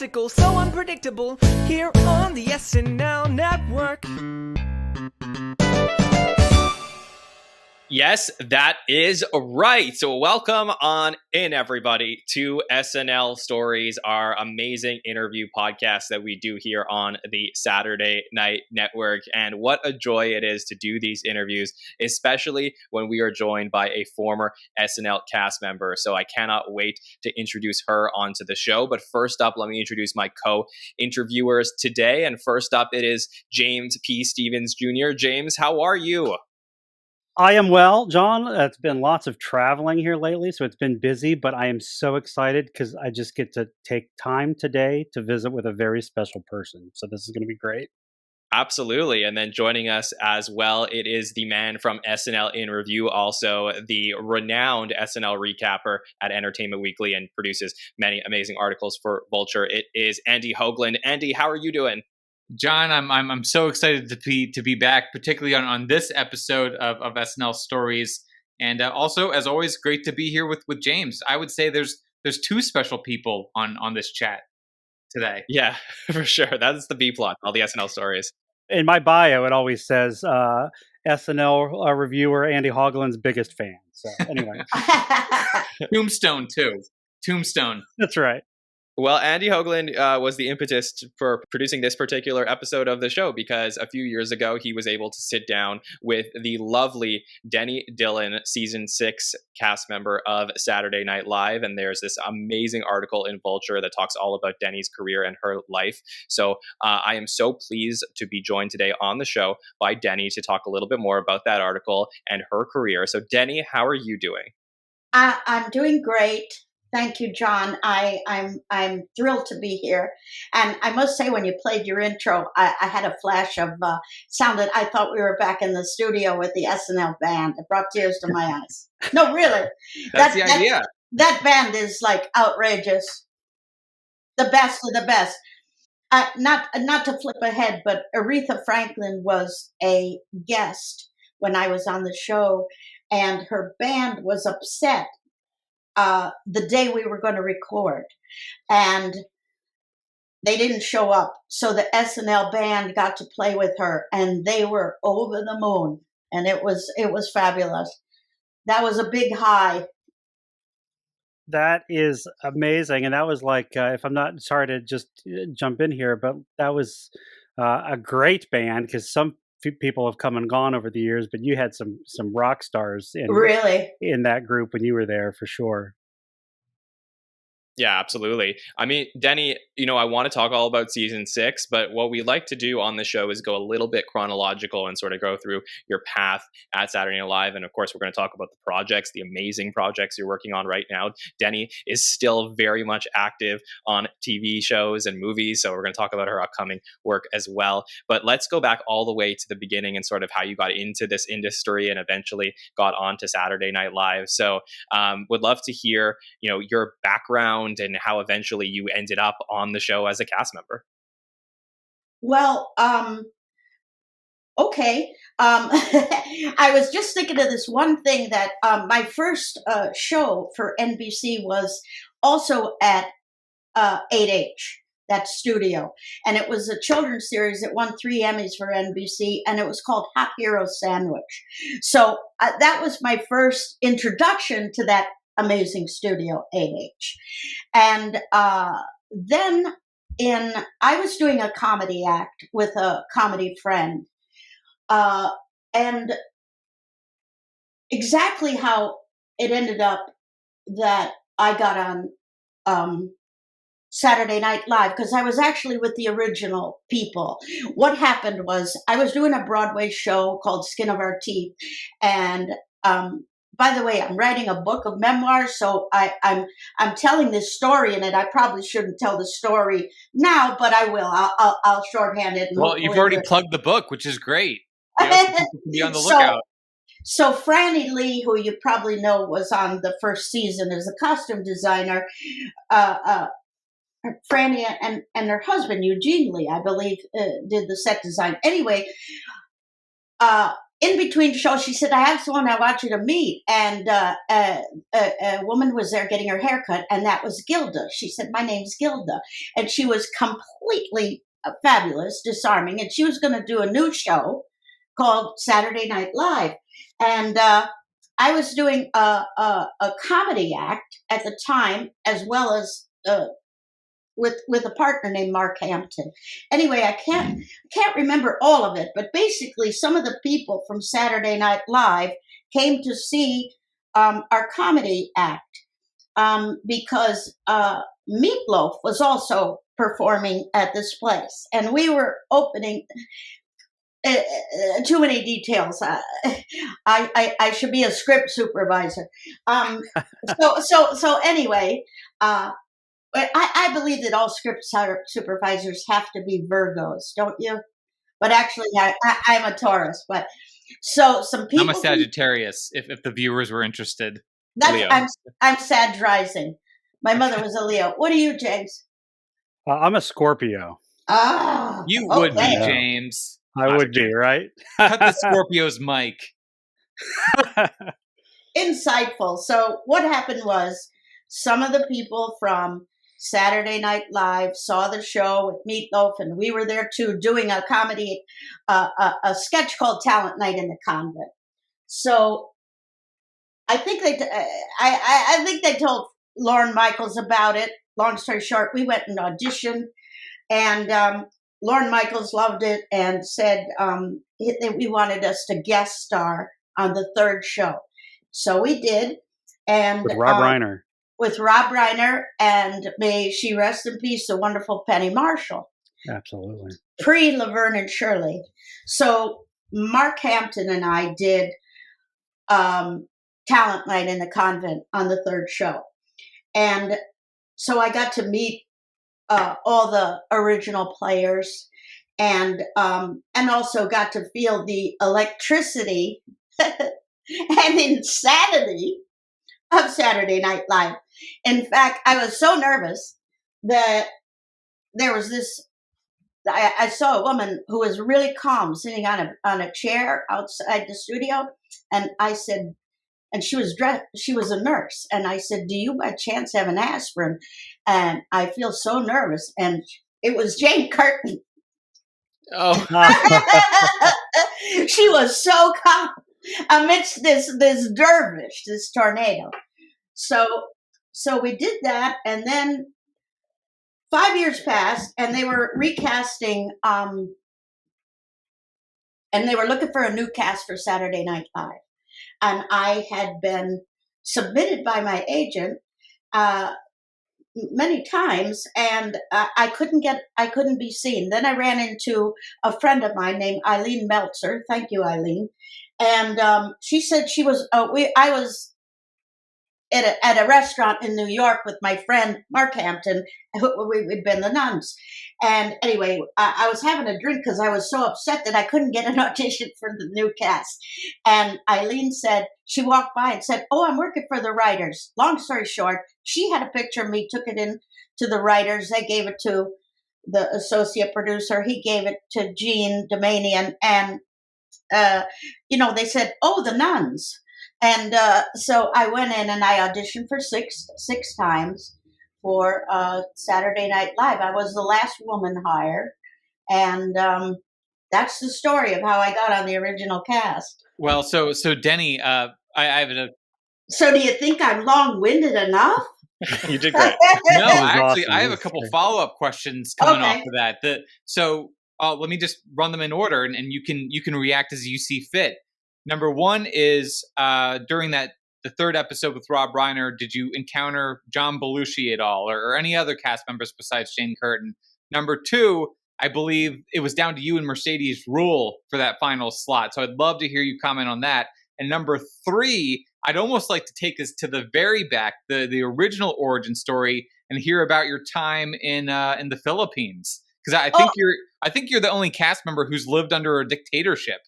farcical, so unpredictable, here on the SNL Network. Yes, that is right. So welcome on in, everybody, to SNL Stories, our amazing interview podcast that we do here on the Saturday Night Network. And what a joy it is to do these interviews, especially when we are joined by a former SNL cast member. So I cannot wait to introduce her onto the show. But first up, let me introduce my co-interviewers today. And first up, it is James P. Stevens Jr. James, how are you? I am well, John. It's been lots of traveling here lately, so it's been busy, but I am so excited because I just get to take time today to visit with a very special person. So this is going to be great. Absolutely. And then joining us as well, it is the man from SNL in Review, also the renowned SNL recapper at Entertainment Weekly and produces many amazing articles for Vulture. It is Andy Hoglund. Andy, how are you doing? John, I'm so excited to be back, particularly on this episode of SNL Stories, and also, as always, great to be here with James. I would say there's two special people on this chat today. Yeah, for sure. That's the B plot, all the SNL Stories. In my bio, it always says SNL reviewer Andy Hoglund's biggest fan. So anyway, Tombstone too. Tombstone. That's right. Well, Andy Hoglund was the impetus for producing this particular episode of the show because a few years ago, he was able to sit down with the lovely Denny Dillon, season 6 cast member of Saturday Night Live. And there's this amazing article in Vulture that talks all about Denny's career and her life. So I am so pleased to be joined today on the show by Denny to talk a little bit more about that article and her career. So Denny, how are you doing? I'm doing great. Thank you, John. I'm thrilled to be here. And I must say, when you played your intro, I had a flash of sounded. I thought we were back in the studio with the SNL band. It brought tears to my eyes. No, really. That's the idea. That band is like outrageous. The best of the best. Not to flip ahead, but Aretha Franklin was a guest when I was on the show, and her band was upset the day we were going to record, and they didn't show up. So the SNL band got to play with her, and they were over the moon, and it was fabulous. That was a big high. That is amazing, and that was like, if I'm not sorry to just jump in here, but that was a great band because some people have come and gone over the years, but you had some rock stars in that group when you were there for sure. Yeah, absolutely. I mean, Denny, I want to talk all about season 6, but what we like to do on the show is go a little bit chronological and sort of go through your path at Saturday Night Live. And of course, we're going to talk about the projects, the amazing projects you're working on right now. Denny is still very much active on TV shows and movies, so we're going to talk about her upcoming work as well. But let's go back all the way to the beginning and sort of how you got into this industry and eventually got onto Saturday Night Live. So would love to hear, your background and how eventually you ended up on the show as a cast member. Well, okay. I was just thinking of this one thing that my first show for NBC was also at 8H, that studio. And it was a children's series. It won 3 Emmys for NBC, and it was called Hot Hero Sandwich. So that was my first introduction to that amazing studio, 8H. And then I was doing a comedy act with a comedy friend. And exactly how it ended up that I got on Saturday Night Live, because I was actually with the original people. What happened was I was doing a Broadway show called Skin of Our Teeth. And by the way, I'm writing a book of memoirs, so I'm telling this story in it. I probably shouldn't tell the story now, but I will. I'll shorthand it. Well, you've already plugged the book, which is great. Be on the lookout. So Franny Lee, who you probably know was on the first season as a costume designer, Franny and her husband, Eugene Lee, I believe, did the set design. Anyway, in between shows, she said, I have someone I want you to meet. And a woman was there getting her hair cut, and that was Gilda. She said, my name's Gilda. And she was completely fabulous, disarming. And she was going to do a new show called Saturday Night Live. And I was doing a comedy act at the time, as well as with a partner named Mark Hampton. Anyway, I can't remember all of it, but basically some of the people from Saturday Night Live came to see our comedy act because Meatloaf was also performing at this place, and we were opening. Too many details. I should be a script supervisor. So anyway. I believe that all script supervisors have to be Virgos, don't you? But actually, I'm a Taurus. But so some people. I'm a Sagittarius. If the viewers were interested. Leo. I'm Sag rising. My mother was a Leo. What are you, James? I'm a Scorpio. Ah, You would be, okay. James. I would be, right? Cut the Scorpio's mic. Insightful. So what happened was some of the people from Saturday Night Live saw the show with Meatloaf, and we were there too, doing a comedy, a sketch called Talent Night in the Convent. So I think I think they told Lorne Michaels about it. Long story short, we went and auditioned, and Lorne Michaels loved it and said we wanted us to guest star on the third show. So we did, and With Rob Reiner. With Rob Reiner, and may she rest in peace, the wonderful Penny Marshall. Absolutely. Pre-Laverne and Shirley. So Mark Hampton and I did Talent Night in the Convent on the third show. And so I got to meet all the original players, and also got to feel the electricity and insanity of Saturday Night Live. In fact, I was so nervous that there was this. I saw a woman who was really calm, sitting on a chair outside the studio, and I said, and she was dressed. She was a nurse, and I said, "Do you by chance have an aspirin?" And I feel so nervous, and it was Jane Curtin. Oh, She was so calm amidst this dervish, this tornado. So we did that, and then 5 years passed, and they were recasting, and they were looking for a new cast for Saturday Night Live. And I had been submitted by my agent many times, and I couldn't be seen. Then I ran into a friend of mine named Eileen Meltzer. Thank you, Eileen. And she said she was. I was at a restaurant in New York with my friend Mark Hampton. We'd been the nuns, and anyway, I was having a drink because I was so upset that I couldn't get an audition for the new cast. And Eileen said, she walked by and said, "Oh, I'm working for the writers." Long story short, she had a picture of me, took it in to the writers. They gave it to the associate producer. He gave it to Jean Doumanian, and they said, "Oh, the nuns." And so I went in and I auditioned for six times for Saturday Night Live. I was the last woman hired, and that's the story of how I got on the original cast. Well, so Denny, I have a. So do you think I'm long-winded enough? you did great. No, actually, awesome. I have a couple follow-up questions coming off of that. Let me just run them in order, and you can react as you see fit. Number one is during the third episode with Rob Reiner, did you encounter John Belushi at all, or any other cast members besides Jane Curtin? Number two, I believe it was down to you and Mercedes Rule for that final slot. So I'd love to hear you comment on that. And number three, I'd almost like to take this to the very back, the original origin story, and hear about your time in the Philippines, because I think you're the only cast member who's lived under a dictatorship.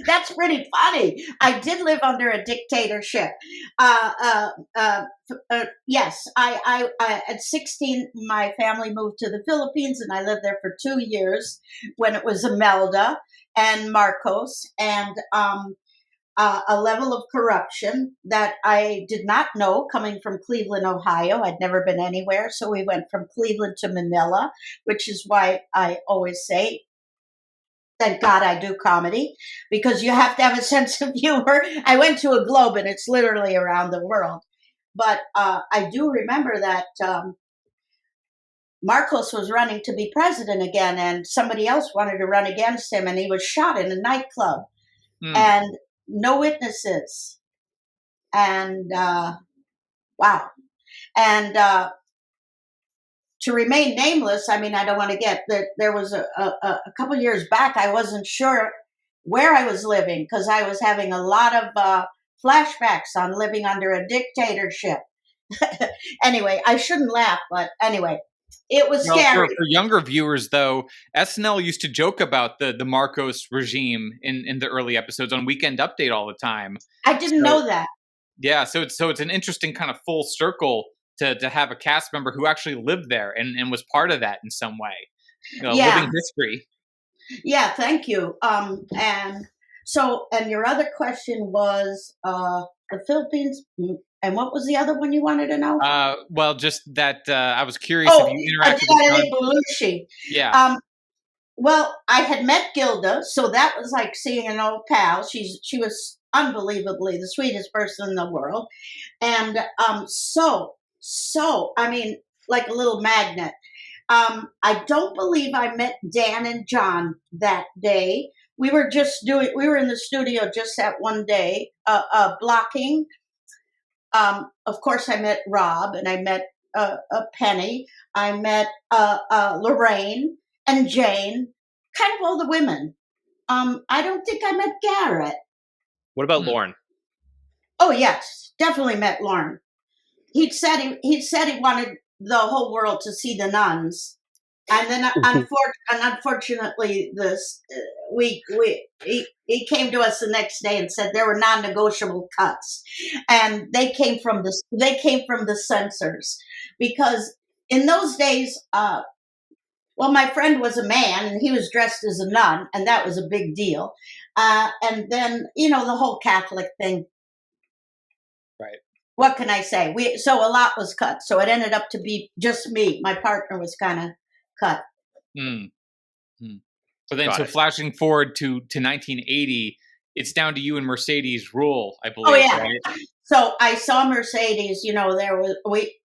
That's pretty funny. I did live under a dictatorship. Yes, I at 16, my family moved to the Philippines, and I lived there for 2 years when it was Imelda and Marcos, and a level of corruption that I did not know coming from Cleveland, Ohio. I'd never been anywhere, so we went from Cleveland to Manila, which is why I always say, thank God I do comedy, because you have to have a sense of humor. I went to a globe, and it's literally around the world. But I do remember that Marcos was running to be president again, and somebody else wanted to run against him, and he was shot in a nightclub. And no witnesses. And wow. And to remain nameless, I mean, I don't want to get that. There was a couple years back, I wasn't sure where I was living because I was having a lot of flashbacks on living under a dictatorship. Anyway, I shouldn't laugh, but anyway, it was scary. For younger viewers, though, SNL used to joke about the Marcos regime in the early episodes on Weekend Update all the time. I didn't know that. Yeah, so it's an interesting kind of full circle to have a cast member who actually lived there and was part of that in some way. Living history. Yeah, thank you. And your other question was the Philippines. And what was the other one you wanted to know? Well, just that I was curious if you interacted with Belushi. Yeah. Well, I had met Gilda, so that was like seeing an old pal. She was unbelievably the sweetest person in the world, and I mean, like a little magnet. I don't believe I met Dan and John that day. We were in the studio just that one day, blocking. Of course, I met Rob, and I met Penny. I met Lorraine and Jane, kind of all the women. I don't think I met Garrett. What about Lorne? Oh, yes, definitely met Lorne. He said he wanted the whole world to see the nuns, and then unfortunately, he came to us the next day and said there were non-negotiable cuts, and they came from the censors, because in those days, well, my friend was a man and he was dressed as a nun, and that was a big deal. And then the whole Catholic thing. Right. What can I say? So a lot was cut. So it ended up to be just me. My partner was kind of cut. But then, flashing forward to 1980, it's down to you and Mercedes rule, I believe. Oh yeah. Right? So I saw Mercedes.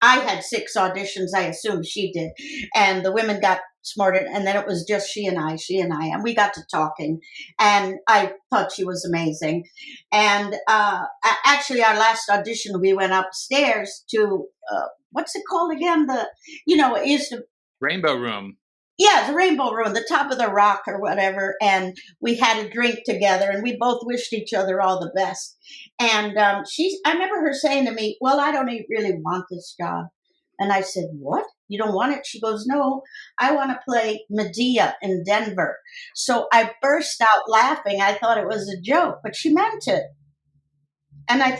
I had 6 auditions. I assume she did, and the women got smarter. And then it was just she and I, and we got to talking, and I thought she was amazing. And actually, our last audition, we went upstairs to what's it called again? It used to Rainbow Room. Yeah, the Rainbow Room, the top of the rock or whatever. And we had a drink together, and we both wished each other all the best. And I remember her saying to me, well, I don't really want this job. And I said, what? You don't want it? She goes, no, I want to play Medea in Denver. So I burst out laughing. I thought it was a joke, but she meant it. And I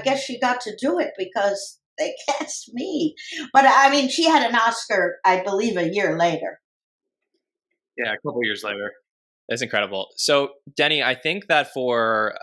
guess she got to do it because they cast me. But I mean, she had an Oscar, I believe, a year later. Yeah, a couple years later. That's incredible. So, Denny, I think that for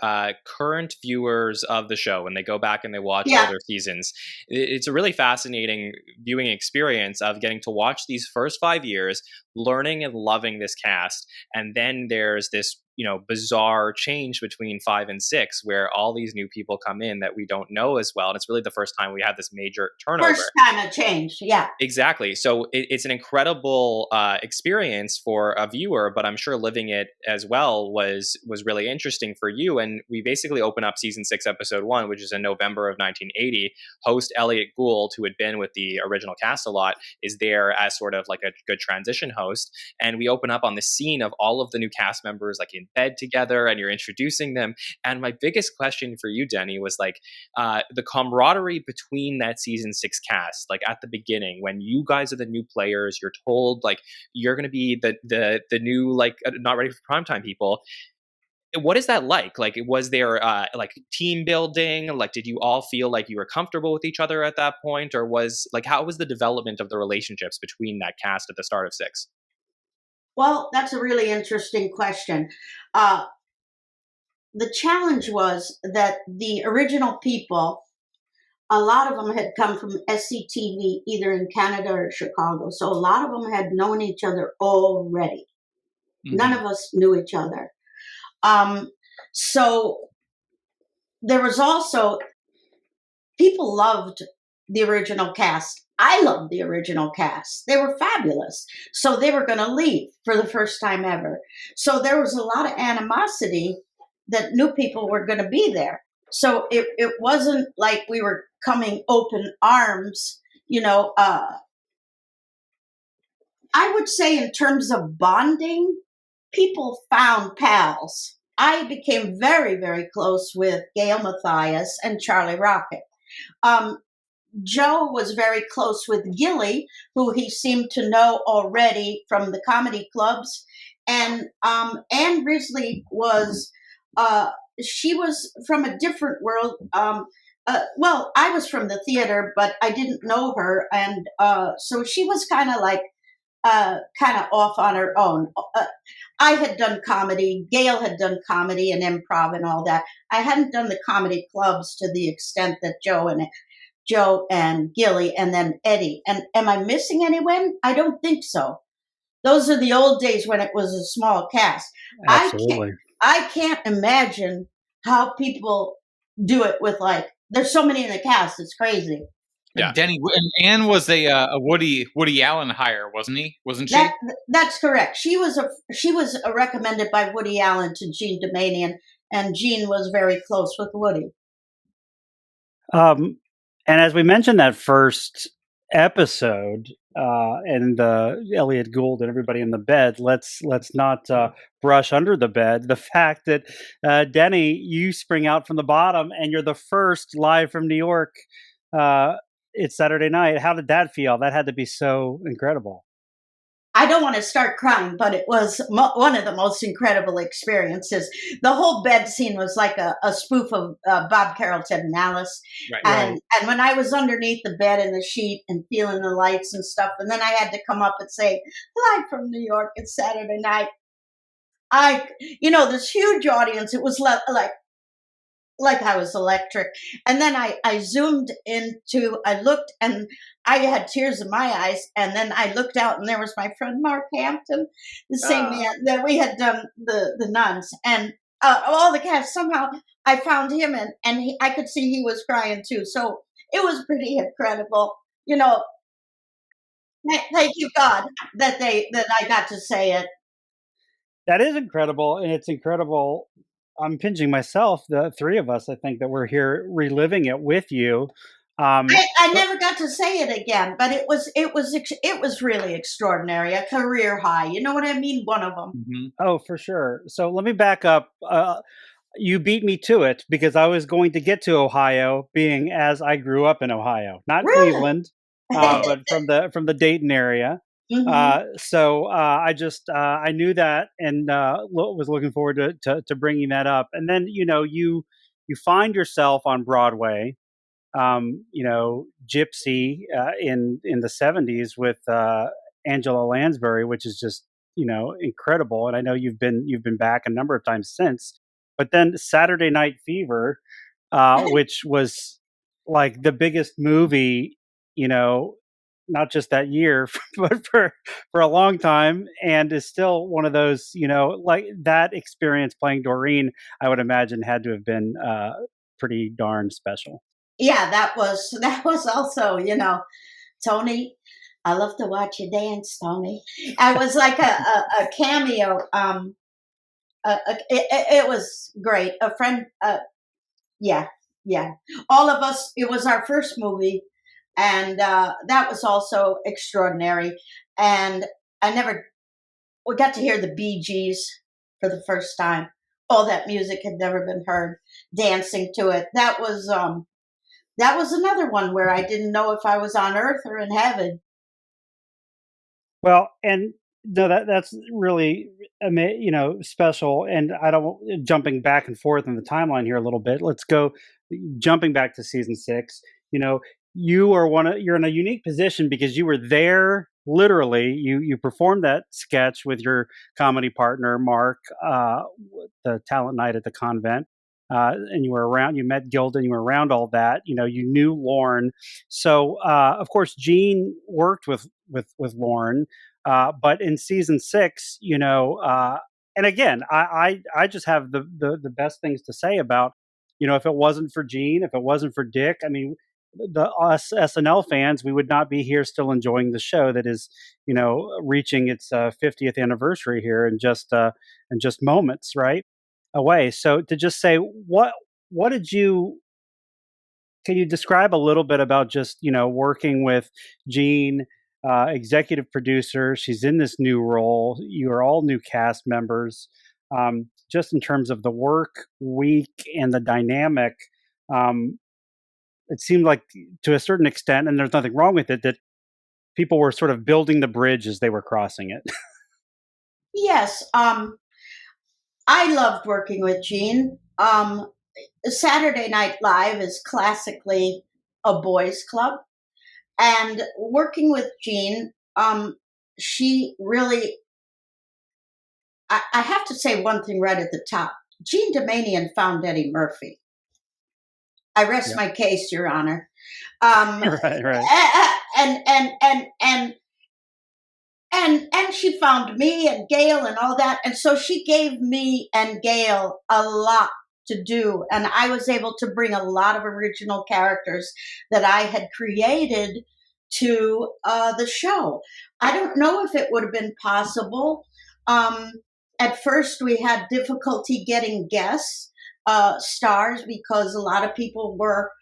current viewers of the show, when they go back and they watch older seasons, it's a really fascinating viewing experience of getting to watch these first 5 years, learning and loving this cast. And then there's this, bizarre change between 5 and 6, where all these new people come in that we don't know as well. And it's really the first time we have this major turnover. First time a change, yeah. Exactly. So it's an incredible experience for a viewer, but I'm sure living it as well was really interesting for you. And we basically open up season 6, episode 1, which is in November of 1980. Host Elliot Gould, who had been with the original cast a lot, is there as sort of like a good transition host. And we open up on the scene of all of the new cast members, like in in bed together and you're introducing them. And my biggest question for you, Denny, was like the camaraderie between that season 6 cast. Like at the beginning, when you guys are the new players, you're told like you're going to be the new like not ready for primetime people. What is that like? Like, was there like team building? Like, did you all feel like you were comfortable with each other at that point, or was like how was the development of the relationships between that cast at the start of 6? Well, that's a really interesting question. The challenge was that the original people, a lot of them had come from SCTV, either in Canada or Chicago. So a lot of them had known each other already. Mm-hmm. None of us knew each other. So there was also, people loved the original cast. I loved the original cast. They were fabulous. So they were going to leave for the first time ever. So there was a lot of animosity that new people were going to be there. So it wasn't like we were coming open arms, you know. I would say in terms of bonding, people found pals. I became very, very close with Gail Mathias and Charlie Rocket. Joe was very close with Gilly, who he seemed to know already from the comedy clubs. And Ann Risley was, she was from a different world. Well, I was from the theater, but I didn't know her. And so she was kind of like, kind of off on her own. I had done comedy. Gail had done comedy and improv and all that. I hadn't done the comedy clubs to the extent that Joe and Gilly and then Eddie. And am I missing anyone? I don't think so. Those are the old days when it was a small cast. Absolutely. I can't imagine how people do it with like, there's so many in the cast. It's crazy. Yeah. Denny, and Anne was a Woody Allen hire, wasn't she? That's correct. She was recommended by Woody Allen to Jean Doumanian, and Jean was very close with Woody. And as we mentioned that first episode, and Elliot Gould and everybody in the bed, let's not brush under the bed the fact that Denny, you spring out from the bottom and you're the first live from New York. It's Saturday night. How did that feel? That had to be so incredible. I don't want to start crying, but it was one of the most incredible experiences. The whole bed scene was like a spoof of Bob Carrollton and Alice. Right. And when I was underneath the bed in the sheet and feeling the lights and stuff, and then I had to come up and say, live from New York, it's Saturday night. This huge audience, it was like I was electric. And then I zoomed into, I looked and I had tears in my eyes. And then I looked out and there was my friend Mark Hampton, the same man that we had done the nuns. And all the cast, somehow I found him and I could see he was crying too. So it was pretty incredible. Thank you, God, that I got to say it. That is incredible. And it's incredible. I'm pinching myself, the three of us, I think, that we're here reliving it with you. I never got to say it again, but it was really extraordinary, a career high. You know what I mean? One of them. Mm-hmm. Oh, for sure. So let me back up. You beat me to it because I was going to get to Ohio, being as I grew up in Ohio, not Really? Cleveland, but from the Dayton area. Mm-hmm. So I knew that and was looking forward to bringing that up. And then you find yourself on Broadway. Gypsy in the 70s with Angela Lansbury, which is just incredible. And I know you've been back a number of times since. But then Saturday Night Fever, which was like the biggest movie, not just that year, but for a long time, and is still one of those, like that experience playing Doreen, I would imagine had to have been pretty darn special. Yeah, that was also, Tony, I love to watch you dance, Tony. I was like a cameo. It was great. A friend, yeah. All of us, it was our first movie, and that was also extraordinary. And we got to hear the Bee Gees. for the first time. Oh, that music had never been heard. Dancing to it. That was another one where I didn't know if I was on earth or in heaven. Well, and no, that's really special. And I don't jumping back and forth in the timeline here a little bit. Let's go jumping back to season 6. You know, you're in a unique position because you were there literally. You performed that sketch with your comedy partner Mark, the talent night at the convent. And you were around. You met Gilda. And you were around all that. You know, you knew Lorne. So, of course, Jean worked with Lorne. But in season 6, and again, I just have the best things to say about, if it wasn't for Gene, if it wasn't for Dick, I mean, us SNL fans, we would not be here still enjoying the show that is, reaching its 50th anniversary here in just moments, right away. So to just say, what did you? Can you describe a little bit about just working with Gene? Executive producer. She's in this new role. You are all new cast members. Just in terms of the work week and the dynamic, it seemed like to a certain extent, and there's nothing wrong with it, that people were sort of building the bridge as they were crossing it. Yes. I loved working with Gene. Saturday Night Live is classically a boys' club. And working with Gene, she really, I have to say one thing right at the top. Jean Doumanian found Eddie Murphy. I rest my case, Your Honor. Right. And she found me and Gail and all that. And so she gave me and Gail a lot to do. And I was able to bring a lot of original characters that I had created to the show. I don't know if it would have been possible. At first, we had difficulty getting guest stars because a lot of people were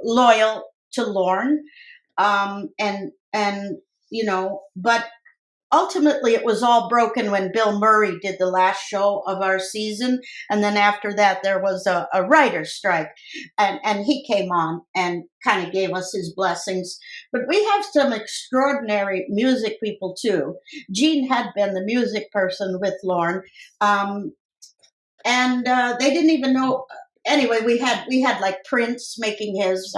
loyal to Lorne. But ultimately, it was all broken when Bill Murray did the last show of our season. And then after that, there was a writer's strike. And he came on and kind of gave us his blessings. But we have some extraordinary music people, too. Gene had been the music person with Lorne. And they didn't even know. Anyway, we had like Prince making his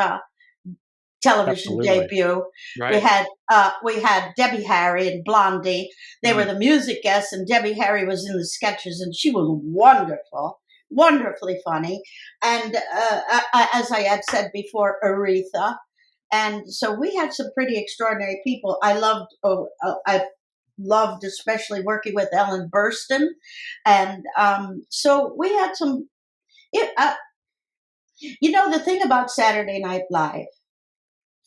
television debut. Right. We had Debbie Harry and Blondie. They were the music guests, and Debbie Harry was in the sketches, and she was wonderful, wonderfully funny. And as I had said before, Aretha. And so we had some pretty extraordinary people. I loved especially working with Ellen Burstyn. And so we had some, the thing about Saturday Night Live,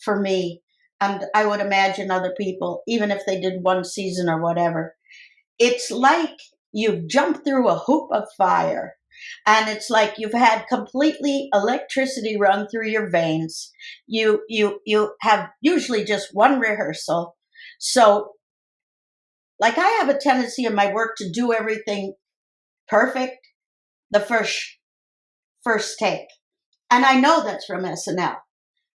for me, and I would imagine other people, even if they did one season or whatever, it's like you've jumped through a hoop of fire, and it's like you've had completely electricity run through your veins. You have usually just one rehearsal. So, like, I have a tendency in my work to do everything perfect the first take. And I know that's from SNL.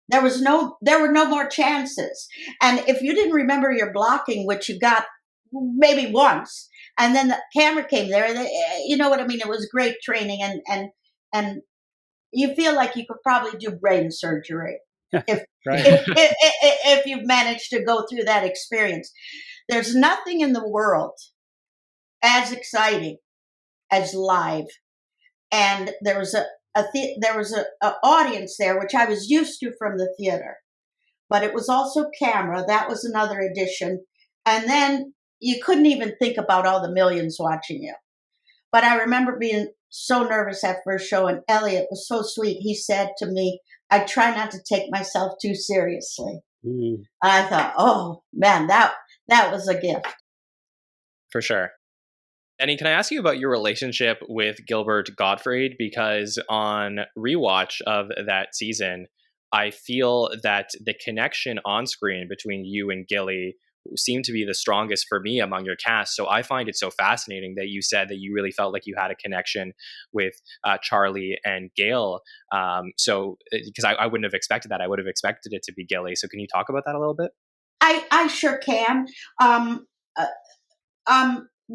There were no more chances. And if you didn't remember your blocking, which you got maybe once, and then the camera came there, you know what I mean? It was great training, and you feel like you could probably do brain surgery if you've managed to go through that experience. There's nothing in the world as exciting as live. And there was an audience there, which I was used to from the theater, but it was also camera. That was another addition. And then you couldn't even think about all the millions watching you. But I remember being so nervous that first show, and Elliot was so sweet. He said to me, I try not to take myself too seriously. I thought, oh man, that was a gift. For sure. Denny, can I ask you about your relationship with Gilbert Gottfried? Because on rewatch of that season, I feel that the connection on screen between you and Gilly seem to be the strongest for me among your cast. So I find it so fascinating that you said that you really felt like you had a connection with Charlie and Gail. So because I wouldn't have expected that. I would have expected it to be Gilly. So can you talk about that a little bit? I sure can. Uh,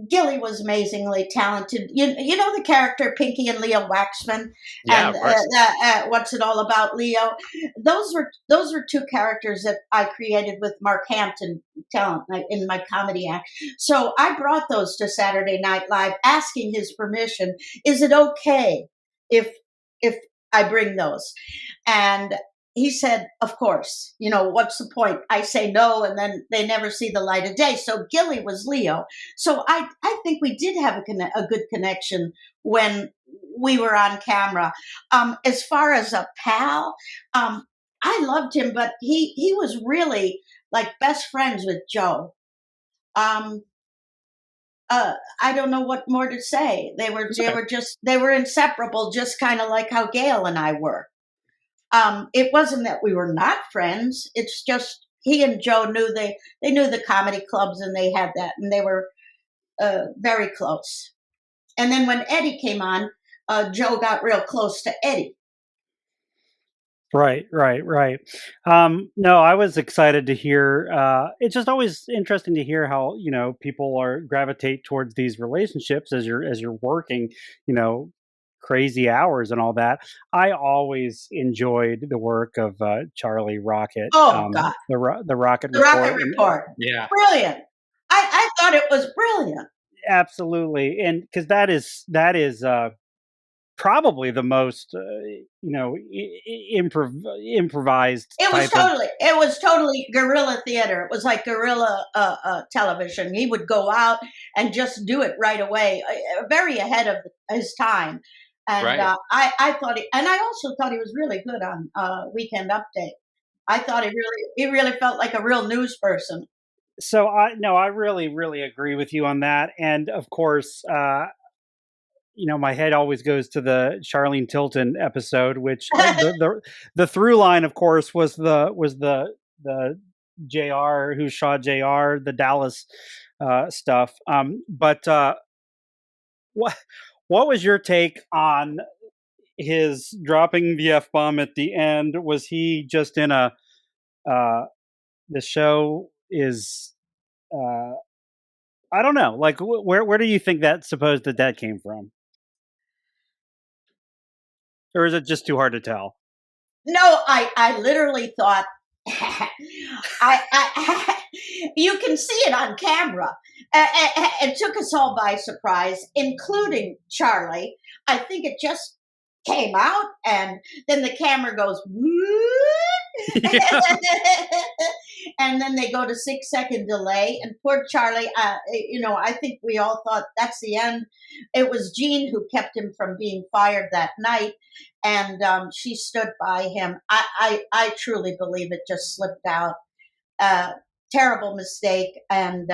Gilly was amazingly talented. You know the character Pinky and Leo Waxman, Yeah, and of course. What's It All About, Leo? Those were two characters that I created with Mark Hampton talent in my comedy act. So I brought those to Saturday Night Live, asking his permission. Is it okay if I bring those? And he said, of course. What's the point? I say no, and then they never see the light of day. So Gilly was Leo. So I think we did have a good connection when we were on camera. As far as a pal, I loved him, but he was really like best friends with Joe. I don't know what more to say. They were inseparable, just kind of like how Gail and I were. It wasn't that we were not friends. It's just he and Joe knew they knew the comedy clubs, and they had that, and they were very close. And then when Eddie came on, Joe got real close to Eddie. Right. No, I was excited to hear. It's just always interesting to hear how people are gravitate towards these relationships as you're working, crazy hours and all that. I always enjoyed the work of Charlie Rocket. Oh God, the Rocket the Report. Rocket Report. Yeah. Brilliant. I thought it was brilliant. Absolutely, and because that is probably the most improvised. It was totally guerrilla theater. It was like guerrilla television. He would go out and just do it right away, very ahead of his time. And Right. I thought, and I also thought he was really good on Weekend Update. I thought he really felt like a real news person. So I really agree with you on that. And of course, my head always goes to the Charlene Tilton episode, which the through line, of course, was the JR who shot JR, the Dallas stuff. But what was your take on his dropping the F-bomb at the end? Was he just in a the show is I don't know, like where do you think that that came from? Or is it just too hard to tell? No, I literally thought I you can see it on camera. It took us all by surprise, including Charlie. I think it just came out, and then the camera goes, and then they go to 6-second delay. And poor Charlie, I think we all thought that's the end. It was Jean who kept him from being fired that night, and she stood by him. I truly believe it just slipped out. Terrible mistake, and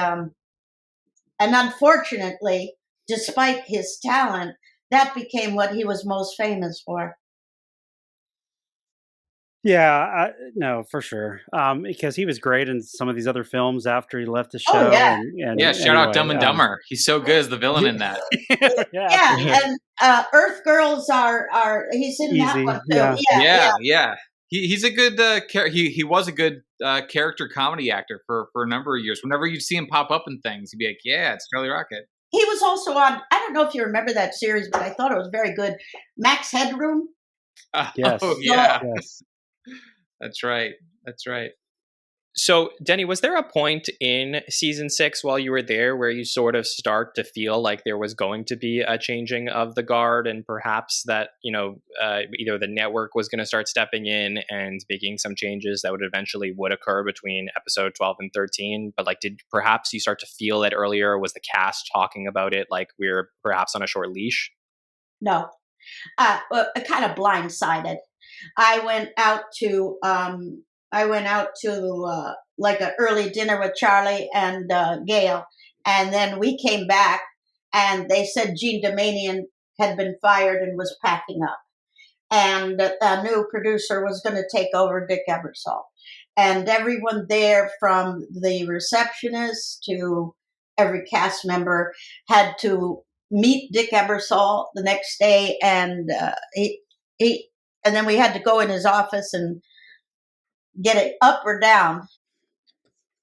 unfortunately, despite his talent, that became what he was most famous for. Yeah, no, for sure. Because he was great in some of these other films after he left the show. Oh, yeah. And Yeah, shout out Dumb and Dumber. He's so good as the villain in that. Yeah, and Earth Girls are he's in that Easy, one too. Yeah. He's a good he was a good character comedy actor for a number of years. Whenever you'd see him pop up in things, you'd be like, yeah, it's Charlie Rocket. He was also on, I don't know if you remember that series, but I thought it was very good, Max Headroom. Yes. Oh, yeah. Yes. That's right. So, Denny, was there a point in season 6 while you were there where you sort of start to feel like there was going to be a changing of the guard, and perhaps that, either the network was going to start stepping in and making some changes that would occur between episode 12 and 13? But did perhaps you start to feel it earlier? Was the cast talking about it like we're perhaps on a short leash? No, kind of blindsided. I went out to like an early dinner with Charlie and Gail, and then we came back, and they said Jean Doumanian had been fired and was packing up. and a new producer was going to take over Dick Ebersol. And everyone there, from the receptionist to every cast member, had to meet Dick Ebersol the next day, and and then we had to go in his office and get it up or down.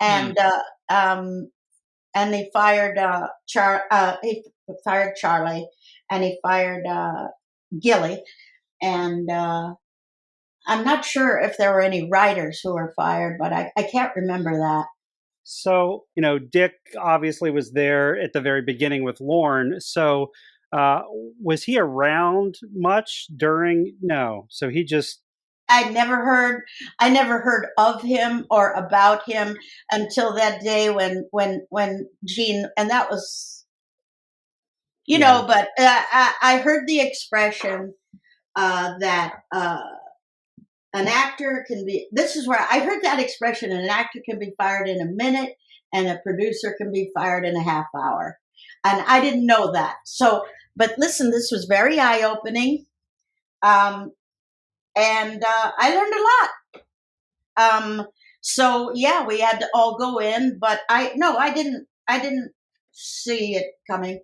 And and he fired he fired Charlie, and he fired Gilly, and I'm not sure if there were any writers who were fired, but I can't remember that. So, Dick obviously was there at the very beginning with Lorne. So, was he around much during? No. So he just. I never heard of him or about him until that day when Jean, and that was, but I heard the expression that an actor can be, this is where I heard that expression, an actor can be fired in a minute and a producer can be fired in a half hour. And I didn't know that. So, but listen, this was very eye-opening. And I learned a lot. So yeah, we had to all go in, but I didn't see it coming.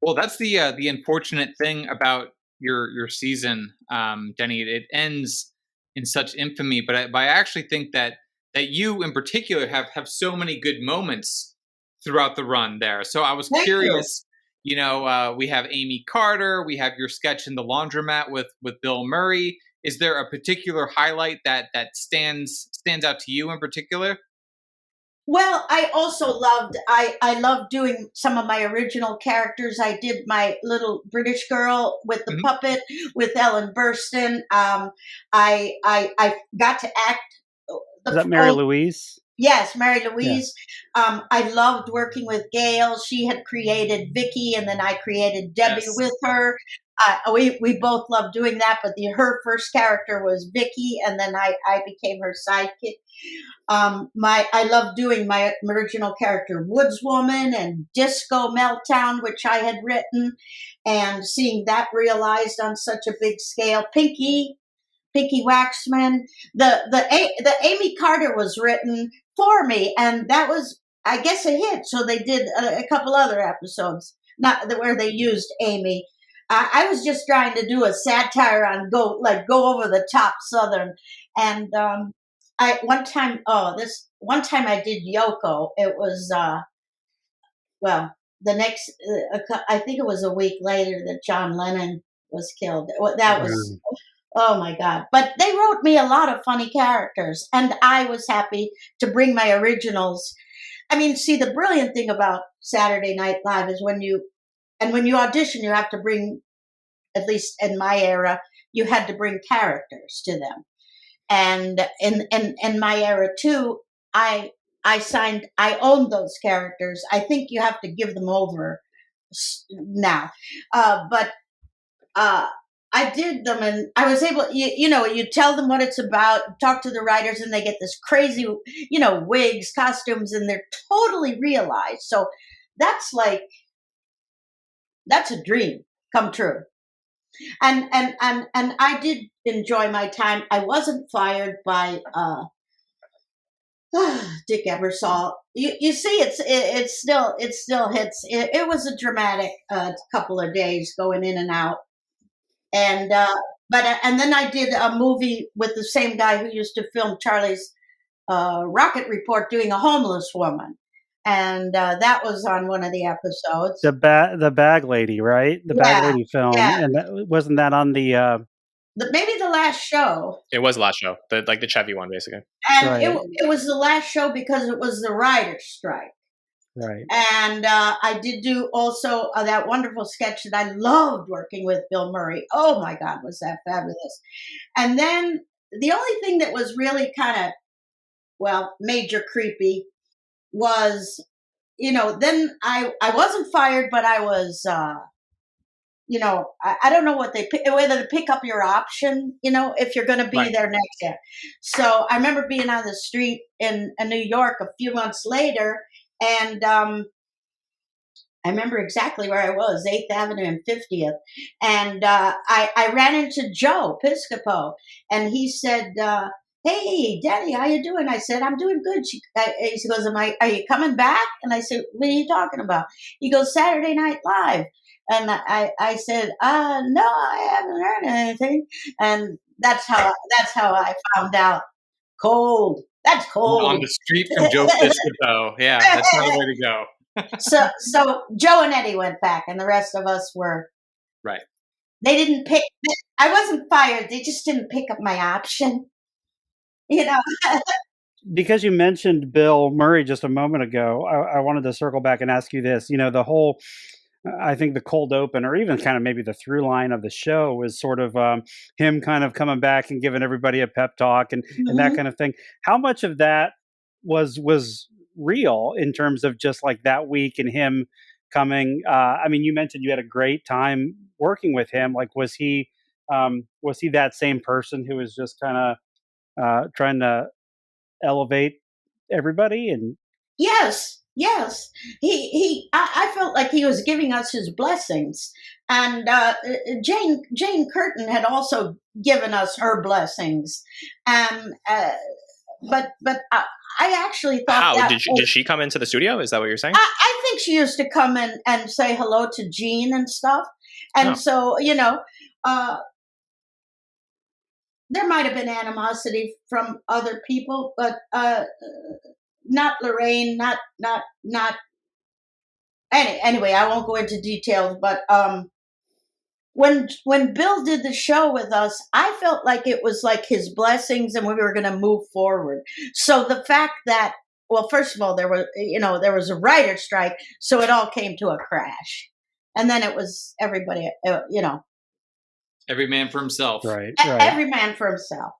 Well, that's the unfortunate thing about your season, Denny. It ends in such infamy, but I actually think that you in particular have so many good moments throughout the run there. So I was curious. We have Amy Carter. We have your sketch in the laundromat with Bill Murray. Is there a particular highlight that stands out to you in particular? Well, I also I loved doing some of my original characters. I did my little British girl with the puppet with Ellen Burstyn. I got to act. Is that Mary Louise? Yes, Mary Louise. Yeah. I loved working with Gail. She had created Vicky, and then I created Debbie with her. We both loved doing that, but her first character was Vicky, and then I became her sidekick. I loved doing my original character, Woodswoman, and Disco Meltdown, which I had written, and seeing that realized on such a big scale. Pinky Waxman. The Amy Carter was written for me, and that was, I guess, a hit. So they did a couple other episodes, not where they used Amy. I was just trying to do a satire on go over the top Southern, and one time I did Yoko. It was the next I think it was a week later that John Lennon was killed. That was. Oh my God. But they wrote me a lot of funny characters, and I was happy to bring my originals. I mean, see, the brilliant thing about Saturday Night Live is when you audition, you have to bring, at least in my era, you had to bring characters to them. And in my era too, I owned those characters. I think you have to give them over now. But I did them, and I was able, you tell them what it's about, talk to the writers, and they get this crazy, wigs, costumes, and they're totally realized. So that's a dream come true. And I did enjoy my time. I wasn't fired by Dick Ebersol. You see, it still hits. It was a dramatic couple of days going in and out. And and then I did a movie with the same guy who used to film Charlie's Rocket Report, doing a homeless woman, and that was on one of the episodes. The bag lady, right? The bag lady film, and wasn't that on the maybe the last show? It was the last show, the Chevy one, basically. And it was the last show because it was the writer's strike. Right. And I did do also that wonderful sketch that I loved working with Bill Murray. Oh my God, was that fabulous. And then the only thing that was really kind of, major creepy was, then I wasn't fired, but I was, I don't know whether to pick up your option, if you're going to be there next year. So I remember being on the street in New York a few months later, and I remember exactly where I was, 8th Avenue and 50th. And I ran into Joe Piscopo, and he said, "Hey, Denny, how you doing?" I said, "I'm doing good." He goes, are you coming back?" And I said, "What are you talking about?" He goes, "Saturday Night Live." And I said, "No, I haven't heard anything." And that's how I found out. Cold. That's On cold. the street from Joe Piscopo. Yeah, that's not the way to go. So Joe and Eddie went back, and the rest of us were. Right. They didn't pick. I wasn't fired. They just didn't pick up my option. You know. Because you mentioned Bill Murray just a moment ago, I wanted to circle back and ask you this. The whole, I think the cold open, or even kind of maybe the through line of the show, was sort of him kind of coming back and giving everybody a pep talk and that kind of thing. How much of that was real in terms of just like that week and him coming? I mean, you mentioned you had a great time working with him. Like, was he that same person who was just kind of trying to elevate everybody? And Yes. I felt like he was giving us his blessings, and Jane Curtin had also given us her blessings, and but I actually thought How that did she come into the studio? Is that what you're saying? I think she used to come in and say hello to Gene and stuff, and so there might have been animosity from other people, but not Lorraine, not. Anyway, I won't go into details, but when Bill did the show with us, I felt like it was like his blessings, and we were going to move forward. So the fact that, well, first of all, there was a writer's strike, so it all came to a crash, and then it was everybody, Every man for himself. right. every man for himself.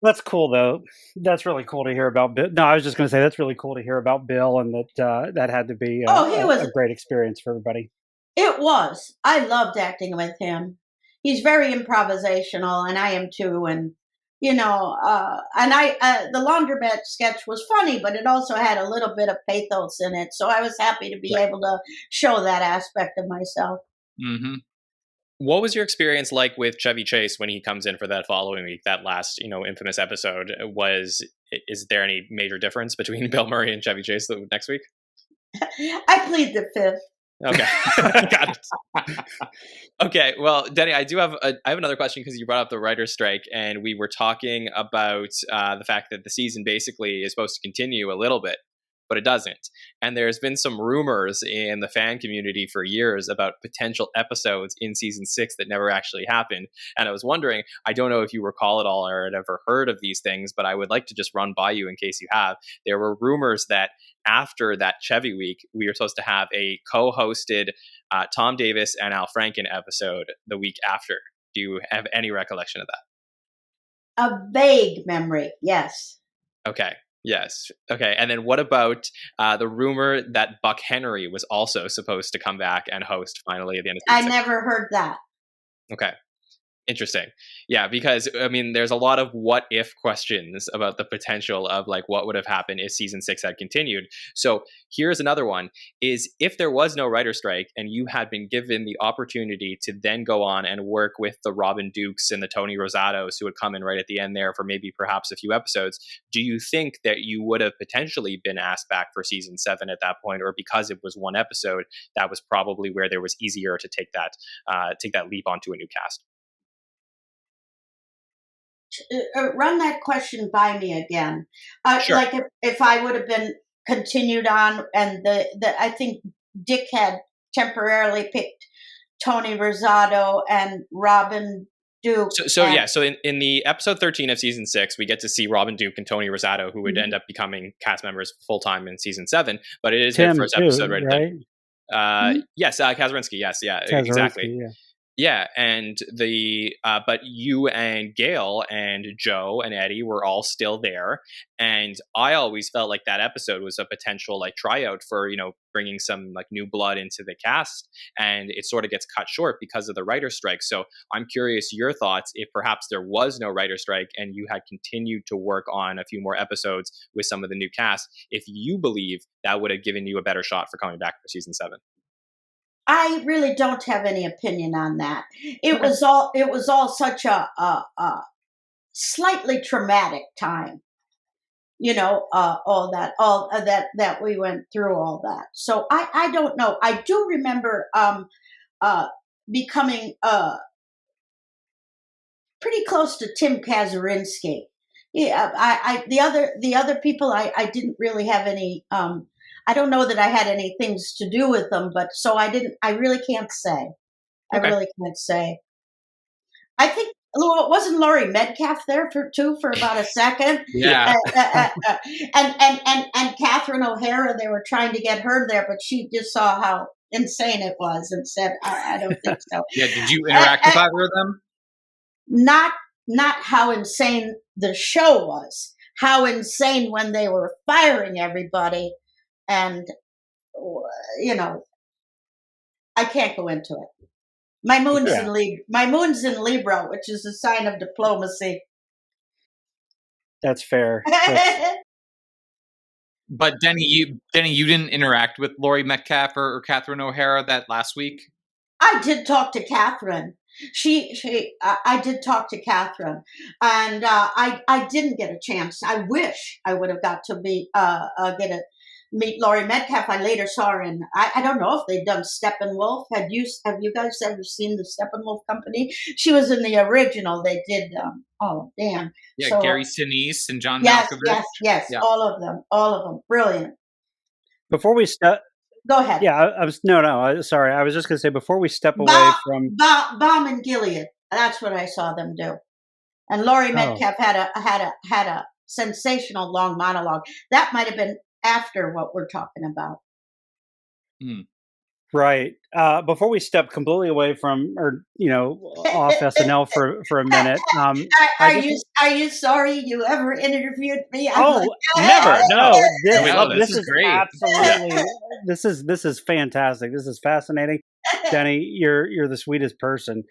That's cool, though. That's really cool to hear about Bill. No, I was just going to say that's really cool to hear about Bill, and that had to be a great experience for everybody. It was. I loved acting with him. He's very improvisational, and I am too. And and the laundromat sketch was funny, but it also had a little bit of pathos in it. So I was happy to be able to show that aspect of myself. Mm-hmm. What was your experience like with Chevy Chase when he comes in for that following week, that last, infamous episode? Is there any major difference between Bill Murray and Chevy Chase the next week? I plead the fifth. Okay. Got it. Okay. Well, Denny, I have another question, because you brought up the writer's strike, and we were talking about the fact that the season basically is supposed to continue a little bit, but it doesn't. And there's been some rumors in the fan community for years about potential episodes in season 6 that never actually happened. And I was wondering, I don't know if you recall it all or had ever heard of these things, but I would like to just run by you in case you have. There were rumors that after that Chevy week, we were supposed to have a co-hosted Tom Davis and Al Franken episode the week after. Do you have any recollection of that? A vague memory, yes. Okay. Yes. Okay. And then what about the rumor that Buck Henry was also supposed to come back and host finally at the end of season 6? I never heard that. Okay. Interesting. Yeah, because there's a lot of what if questions about the potential of like what would have happened if season 6 had continued. So here's another one: is if there was no writer strike and you had been given the opportunity to then go on and work with the Robin Dukes and the Tony Rosados who would come in right at the end there for maybe perhaps a few episodes, do you think that you would have potentially been asked back for season 7 at that point, or because it was one episode, that was probably where there was easier to take that leap onto a new cast? Run that question by me again. Sure. Like if I would have been continued on, and I think Dick had temporarily picked Tony Rosado and Robin Duke. So in the episode 13 of season 6, we get to see Robin Duke and Tony Rosado, who would end up becoming cast members full time in season 7. But it is their first episode, right? Yes, Kazurinsky. Yes, yeah, Kazurinsky, exactly. Yeah. Yeah, and but you and Gail and Joe and Eddie were all still there, and I always felt like that episode was a potential like tryout for bringing some like new blood into the cast, and it sort of gets cut short because of the writer strike. So I'm curious your thoughts if perhaps there was no writer strike and you had continued to work on a few more episodes with some of the new cast, if you believe that would have given you a better shot for coming back for season 7. I really don't have any opinion on that. It was all such a slightly traumatic time, all that we went through, all that. So I don't know. I do remember becoming pretty close to Tim Kazurinsky. Yeah, the other people I didn't really have any. I don't know that I had any things to do with them, but so I didn't. I really can't say. I really can't say. I think wasn't Laurie Metcalf there for about a second? Yeah. And Catherine O'Hara, they were trying to get her there, but she just saw how insane it was and said, "I don't think so." Yeah. Did you interact with either of them? Not how insane the show was. How insane when they were firing everybody. And, I can't go into it. My moon's in Libra, which is a sign of diplomacy. That's fair. But Denny, you didn't interact with Laurie Metcalf or Catherine O'Hara that last week? I did talk to Catherine. I did talk to Catherine, and I didn't get a chance. I wish I would have got to meet Laurie Metcalf. I later saw her in, I don't know if they've done Steppenwolf. Have you guys ever seen the Steppenwolf Company? She was in the original. They did, Yeah, so, Gary Sinise and John Yes, Malkovich. yes, Yeah. all of them. Brilliant. Before we step, Go ahead. yeah, I was sorry. I was just going to say before we step away from Baum and Gilead. That's what I saw them do. And Laurie Metcalf had a sensational long monologue. That might have been after what we're talking about. Right. Before we step completely away from, or off SNL for a minute. Are you sorry you ever interviewed me? Never. No. This is great. Absolutely. This is fantastic. This is fascinating. Denny, you're the sweetest person.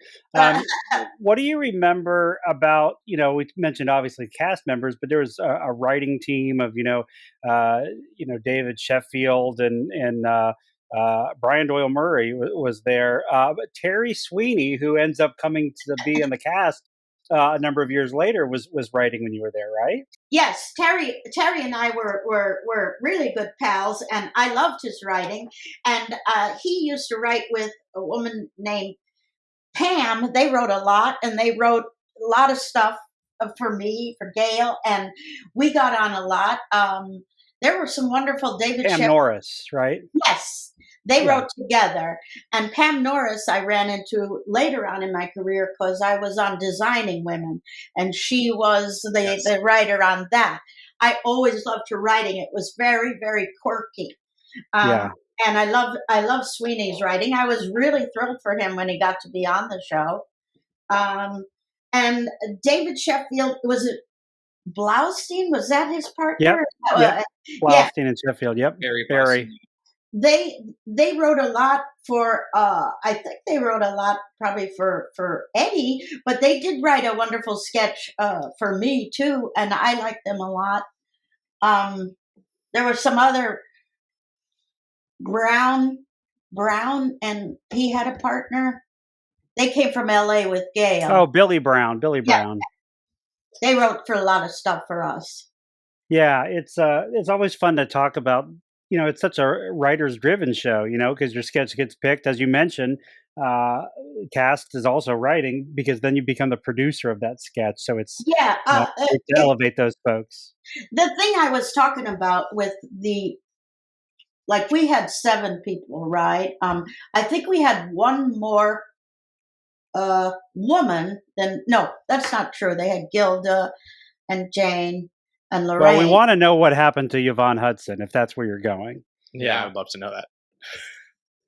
What do you remember about? We mentioned obviously cast members, but there was a writing team of David Sheffield and Brian Doyle Murray was there. But Terry Sweeney, who ends up coming to be in the cast a number of years later, was writing when you were there, right? Yes, Terry and I were really good pals, and I loved his writing. And he used to write with a woman named Pam. They wrote a lot, and they wrote a lot of stuff for me, for Gail, and we got on a lot. There were some wonderful David Pam Norris, right? Yes. They wrote together. And Pam Norris I ran into later on in my career because I was on Designing Women, and she was the writer on that. I always loved her writing. It was very, very quirky. And I love Sweeney's writing. I was really thrilled for him when he got to be on the show. And David Sheffield, was it Blaustein? Was that his partner? Yep. Blaustein and Sheffield. Yep. Barry. They wrote a lot for I think they wrote a lot probably for Eddie, but they did write a wonderful sketch for me too, and I liked them a lot. There was some other Brown, and he had a partner. They came from LA with Gail. Oh, Billy Brown. They wrote for a lot of stuff for us. Yeah, it's always fun to talk about. It's such a writers driven show, because your sketch gets picked, as you mentioned. Cast is also writing, because then you become the producer of that sketch. So it's to elevate those folks. The thing I was talking about with we had 7 people, right? I think we had one more woman than, no, that's not true. They had Gilda and Jane and Lorraine. Well, we want to know what happened to Yvonne Hudson, if that's where you're going. Yeah, I'd love to know that.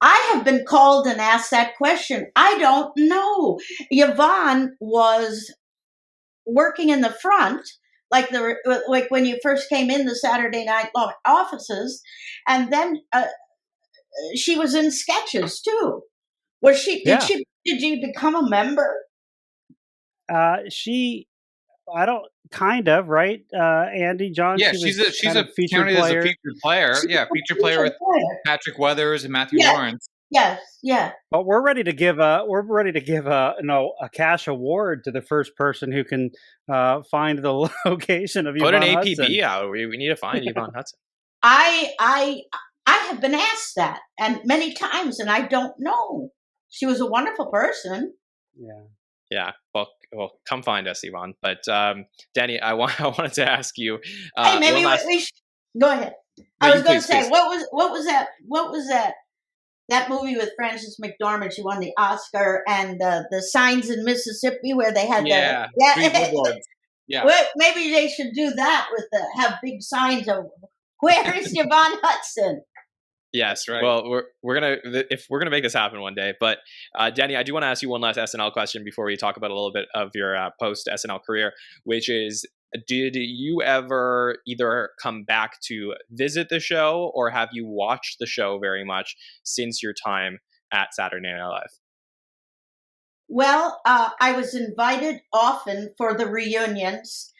I have been called and asked that question. I don't know. Yvonne was working in the front, like when you first came in the Saturday night offices, and then she was in sketches too. Was she? Yeah. Did you become a member? I don't, kind of, right? Andy, John. Yeah, she she's kind a of featured counted as a player. featured player. Yeah, featured player with Patrick Weathers and Matthew Yeah. Lawrence. Yes, yeah. But we're ready to give a a cash award to the first person who can find the location of Put an Yvonne APB Hudson. out. We need to find Yvonne Hudson. I have been asked that, and many times, and I don't know. She was a wonderful person. Yeah. Yeah. Well, come find us, Yvonne. But Denny, I wanted to ask you. Hey, maybe we should go ahead. No, I was going to please. say, what was that movie with Frances McDormand? She won the Oscar, and the signs in Mississippi where they had Three billboards. Yeah. Well, maybe they should do that have big signs of where is Yvonne Hudson. Yes, right. Well, we're gonna make this happen one day. But Denny, I do want to ask you one last SNL question before we talk about a little bit of your post SNL career, which is, did you ever either come back to visit the show, or have you watched the show very much since your time at Saturday Night Live? Well, I was invited often for the reunions.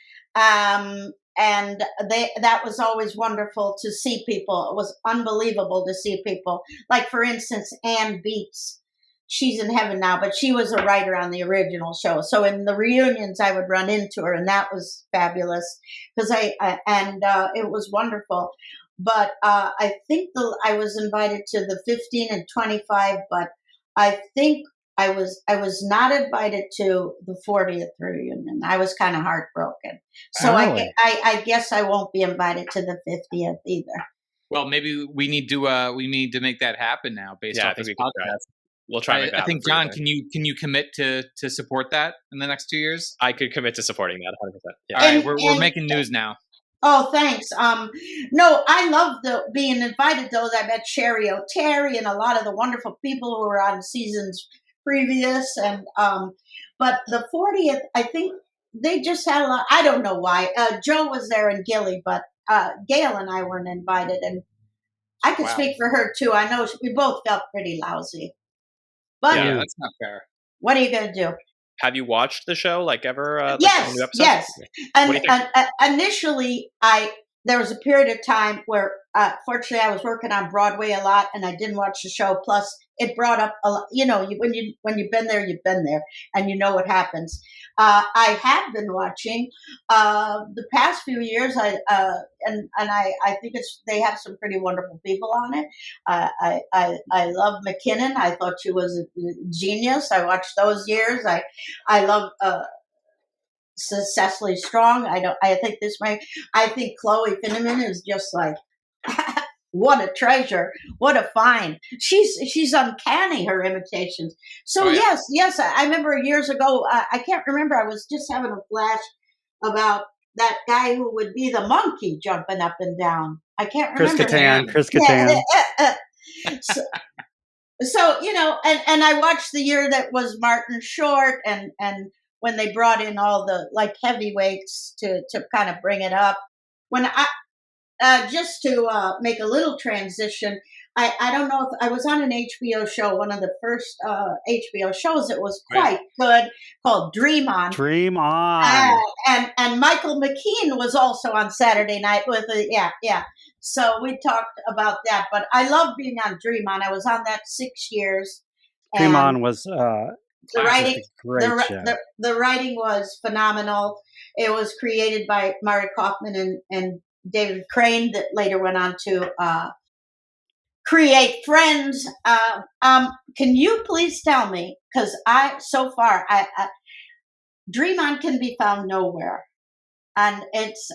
And that was always wonderful to see people. It was unbelievable to see people. Like, for instance, Ann Beats. She's in heaven now, but she was a writer on the original show. So in the reunions, I would run into her, and that was fabulous because it was wonderful. But I think I was invited to the 15 and 25, but I think I was not invited to the 40th reunion. I was kind of heartbroken. So Really? I guess I won't be invited to the 50th either. Well, maybe we need to make that happen now based off this podcast. We'll try. To make that I think, John, can you commit to support that in the next 2 years? I could commit to supporting that 100%. Yeah. All right, we're making news now. Oh, thanks. No, I love being invited. Those I met Sherry O'Terry and a lot of the wonderful people who were on seasons previous, and but the 40th, I think they just had a lot. I don't know why. Joe was there and Gilly, but Gail and I weren't invited, and I could speak for her too. I know we both felt pretty lousy. But yeah, that's not fair. What are you going to do? Have you watched the show ever? Yes, new episodes? yes. What do you think? Initially, there was a period of time where, fortunately, I was working on Broadway a lot, and I didn't watch the show. Plus, it brought up a lot. When you've been there, you've been there, and you know what happens. I have been watching the past few years. I think they have some pretty wonderful people on it. I love McKinnon. I thought she was a genius. I watched those years. I love. Cecily Strong. I think Chloe Finneman is just like, what a treasure. What a find. She's uncanny, her imitations. So yes, I remember years ago, I can't remember, I was just having a flash about that guy who would be the monkey jumping up and down. I can't remember. Chris Kattan. So, and I watched the year that was Martin Short, and when they brought in all the heavyweights to kind of bring it up. When just to make a little transition, I don't know if I was on an HBO show, one of the first HBO shows that was quite good, called Dream On. Dream On. And Michael McKean was also on Saturday night with So we talked about that, but I love being on Dream On. I was on that 6 years. Dream On was the writing. The writing was phenomenal. It was created by Mari Kaufman and David Crane, that later went on to create Friends. Can you please tell me, because Dream On can be found nowhere, and it's.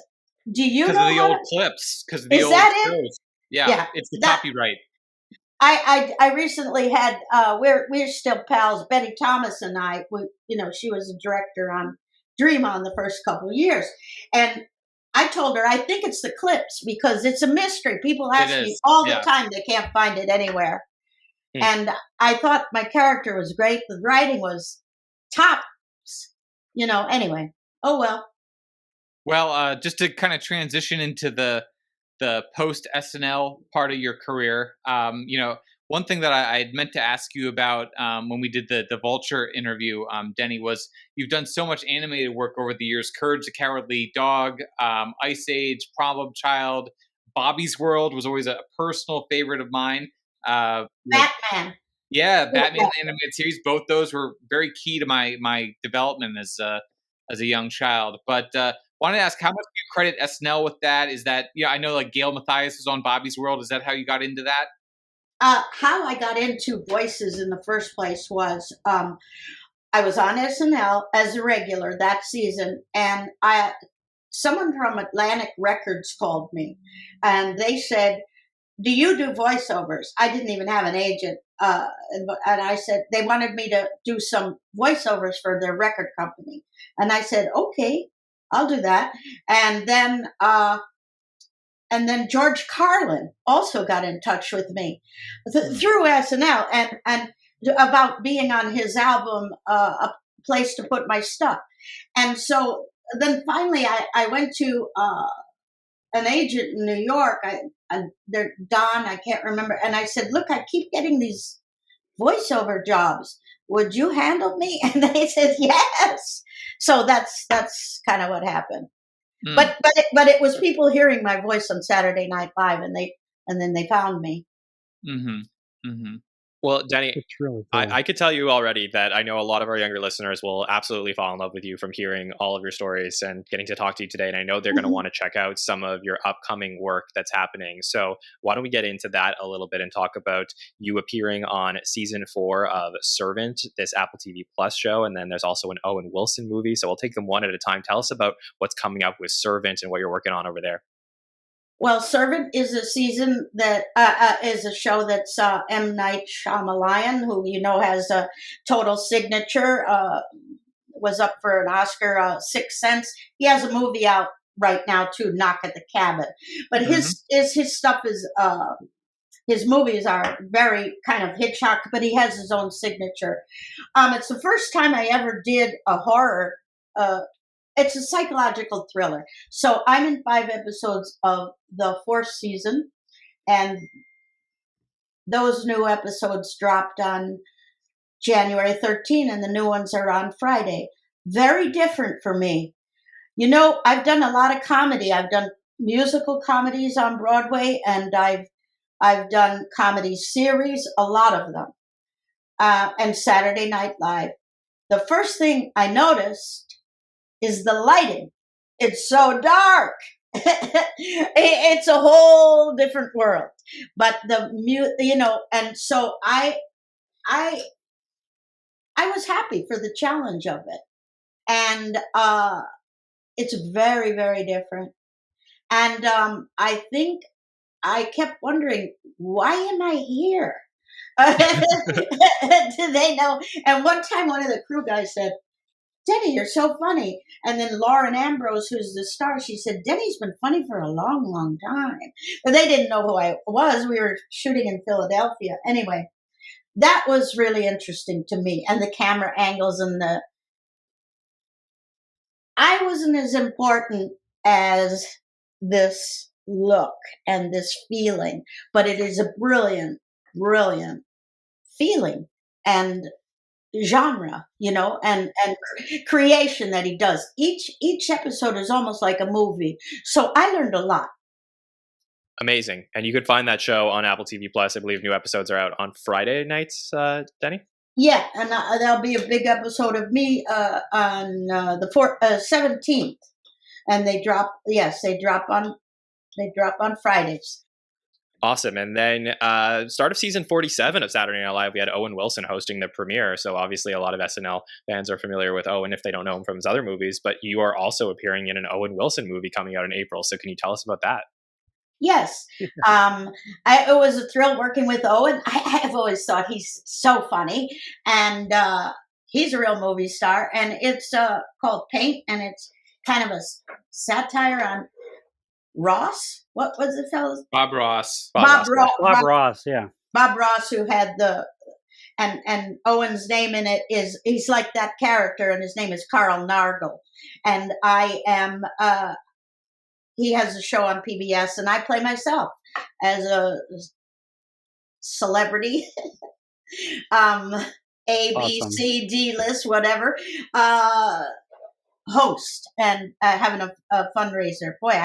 Do you know because of the old clips? Because of the old shows. Yeah, it's the copyright. I recently had we're still pals. Betty Thomas and I. She was a director on Dream On the first couple of years, and I told her I think it's the clips because it's a mystery. People ask me all the time; they can't find it anywhere. And I thought my character was great. The writing was tops, anyway. Oh, well. Well, just to kind of transition into the post-SNL part of your career, one thing that I had meant to ask you about when we did the Vulture interview, Denny, was you've done so much animated work over the years: Courage the Cowardly Dog, Ice Age, Problem Child, Bobby's World was always a personal favorite of mine. Batman. Yeah, Batman the animated series. Both those were very key to my development as a young child. But wanted to ask, how much do you credit SNL with that? Is that, I know like Gail Mathias was on Bobby's World. Is that how you got into that? How I got into voices in the first place was I was on SNL as a regular that season, and someone from Atlantic Records called me, and they said, "Do you do voiceovers?" I didn't even have an agent, and I said they wanted me to do some voiceovers for their record company, and I said, "Okay, I'll do that." And then George Carlin also got in touch with me through SNL and about being on his album, A Place to Put My Stuff. And so then finally I went to an agent in New York, Don, I can't remember. And I said, "Look, I keep getting these voiceover jobs. Would you handle me?" And they said, "Yes." So that's kind of what happened. But it was people hearing my voice on Saturday Night Live, and then they found me. Mm-hmm. Mm-hmm. Well, Denny, It's really cool. I could tell you already that I know a lot of our younger listeners will absolutely fall in love with you from hearing all of your stories and getting to talk to you today. And I know they're going to want to check out some of your upcoming work that's happening. So why don't we get into that a little bit and talk about you appearing on season 4 of Servant, this Apple TV Plus show. And then there's also an Owen Wilson movie. So we'll take them one at a time. Tell us about what's coming up with Servant and what you're working on over there. Well, Servant is a season that is a show that's M. Night Shyamalan, who has a total signature. Was up for an Oscar, Sixth Sense. He has a movie out right now too, Knock at the Cabin. But his stuff is his movies are very kind of Hitchcock, but he has his own signature. It's the first time I ever did a horror. It's a psychological thriller. So I'm in 5 episodes of the 4th season, and those new episodes dropped on January 13, and the new ones are on Friday. Very different for me. I've done a lot of comedy. I've done musical comedies on Broadway, and I've done comedy series, a lot of them, and Saturday Night Live. The first thing I noticed is the lighting. It's so dark. It's a whole different world. But and so I was happy for the challenge of it. And it's very, very different. And I think I kept wondering, why am I here? Do they know? And one time one of the crew guys said, "Denny, you're so funny." And then Lauren Ambrose, who's the star, she said, "Denny's been funny for a long, long time." But they didn't know who I was. We were shooting in Philadelphia. Anyway, that was really interesting to me. And the camera angles and I wasn't as important as this look and this feeling, but it is a brilliant, brilliant feeling and genre, and creation that he does. Each episode is almost like a movie. So I learned a lot. Amazing. And you could find that show on Apple TV Plus. I believe new episodes are out on Friday nights, Denny? Yeah, and there'll be a big episode of me on the 17th. And they drop on Fridays. Awesome. And then start of season 47 of Saturday Night Live, we had Owen Wilson hosting the premiere. So obviously a lot of SNL fans are familiar with Owen if they don't know him from his other movies, but you are also appearing in an Owen Wilson movie coming out in April. So can you tell us about that? Yes. It was a thrill working with Owen. I've always thought he's so funny, and he's a real movie star. And it's called Paint, and it's kind of a satire on Ross. What was the fellow's? Bob Ross. Bob Ross, yeah. Bob Ross, who had and Owen's name in it he's like that character, and his name is Carl Nargle. And I am, he has a show on PBS, and I play myself as a celebrity, A, B, Awesome. C, D list, whatever, host, and having a fundraiser. Boy,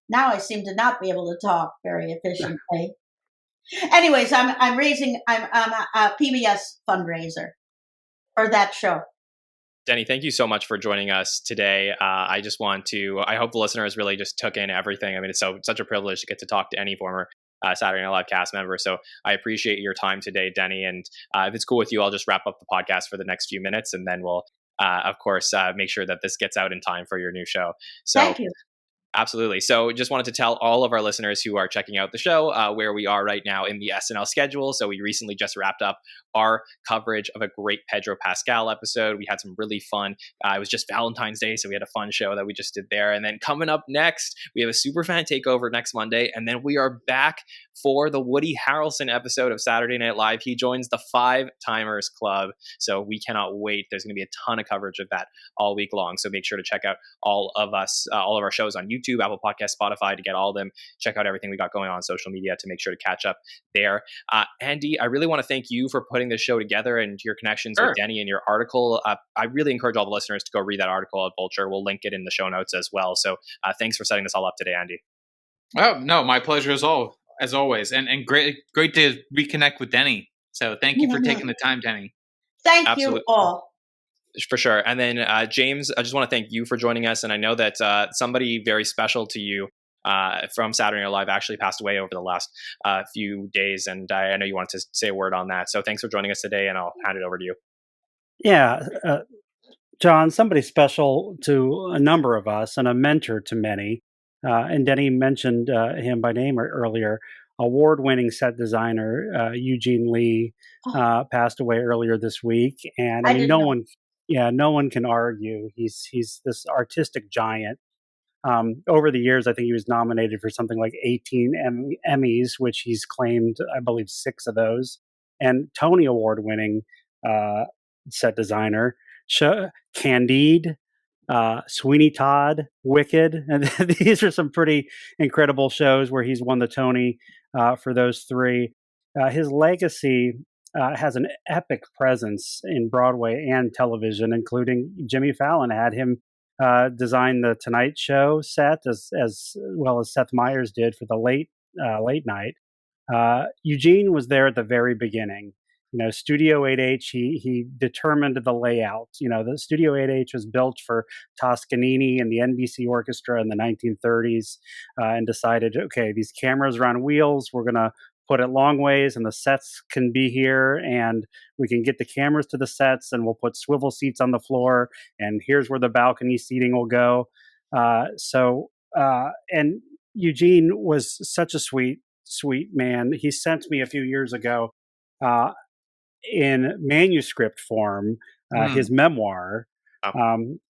now I seem to not be able to talk very efficiently. Anyways, I'm a PBS fundraiser for that show. Denny, thank you so much for joining us today. I hope the listeners really just took in everything. I mean, it's such a privilege to get to talk to any former Saturday Night Live cast member. So I appreciate your time today, Denny. And if it's cool with you, I'll just wrap up the podcast for the next few minutes, and then we'll, of course, make sure that this gets out in time for your new show. So, thank you. Absolutely. So just wanted to tell all of our listeners who are checking out the show where we are right now in the SNL schedule. So we recently just wrapped up our coverage of a great Pedro Pascal episode. We had some really fun. It was just Valentine's Day, so we had a fun show that we just did there. And then coming up next, we have a Superfan Takeover next Monday. And then we are back for the Woody Harrelson episode of Saturday Night Live. He joins the Five Timers Club. So we cannot wait. There's going to be a ton of coverage of that all week long. So make sure to check out all of our shows on YouTube, Apple Podcasts, Spotify to get all of them. Check out everything we got going on social media to make sure to catch up there. Andy, I really want to thank you for putting this show together and your connections with Denny and your article. I really encourage all the listeners to go read that article at Vulture. We'll link it in the show notes as well. So thanks for setting this all up today, Andy. Oh, no, my pleasure as always. And great to reconnect with Denny. So thank you for taking the time, Denny. Thank Absolutely. you all. For sure. And then James, I just want to thank you for joining us. And I know that somebody very special to you from Saturday Night Live actually passed away over the last few days. And I know you wanted to say a word on that. So thanks for joining us today, and I'll hand it over to you. Yeah, John, somebody special to a number of us and a mentor to many. And Denny mentioned him by name earlier. Award-winning set designer Eugene Lee passed away earlier this week, and I mean, no one can argue. He's this artistic giant. Over the years, I think he was nominated for something like 18 Emmys, which he's claimed, I believe, 6 of those, and Tony Award-winning set designer. Candide, Sweeney Todd, Wicked, and these are some pretty incredible shows where he's won the Tony for those 3. His legacy has an epic presence in Broadway and television, including Jimmy Fallon had him design the Tonight Show set as well as Seth Meyers did for the late night. Eugene was there at the very beginning. Studio 8H, he determined the layout. The Studio 8H was built for Toscanini and the NBC Orchestra in the 1930s and decided, okay, these cameras are on wheels. We're going to put it long ways, and the sets can be here, and we can get the cameras to the sets, and we'll put swivel seats on the floor, and here's where the balcony seating will go. And Eugene was such a sweet man. He sent me a few years ago in manuscript form his memoir,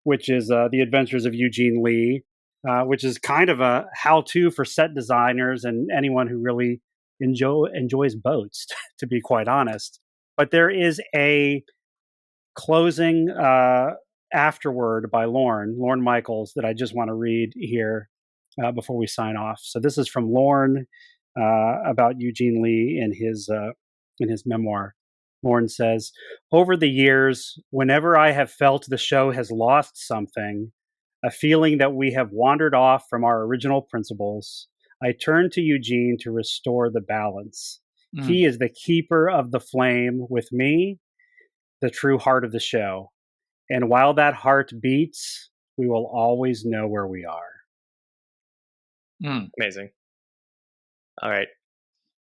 which is The Adventures of Eugene Lee, which is kind of a how-to for set designers and anyone who really enjoys boats, to be quite honest. But there is a closing afterword by Lorne Michaels that I just want to read here before we sign off. So this is from Lorne about Eugene Lee in his memoir. Lorne says, "Over the years, whenever I have felt the show has lost something, a feeling that we have wandered off from our original principles, I turn to Eugene to restore the balance. He is the keeper of the flame with me, the true heart of the show. And while that heart beats, we will always know where we are." Amazing. All right.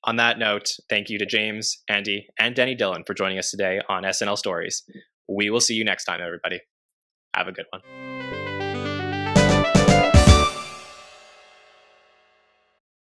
On that note, thank you to James, Andy, and Denny Dillon for joining us today on SNL Stories. We will see you next time, everybody. Have a good one.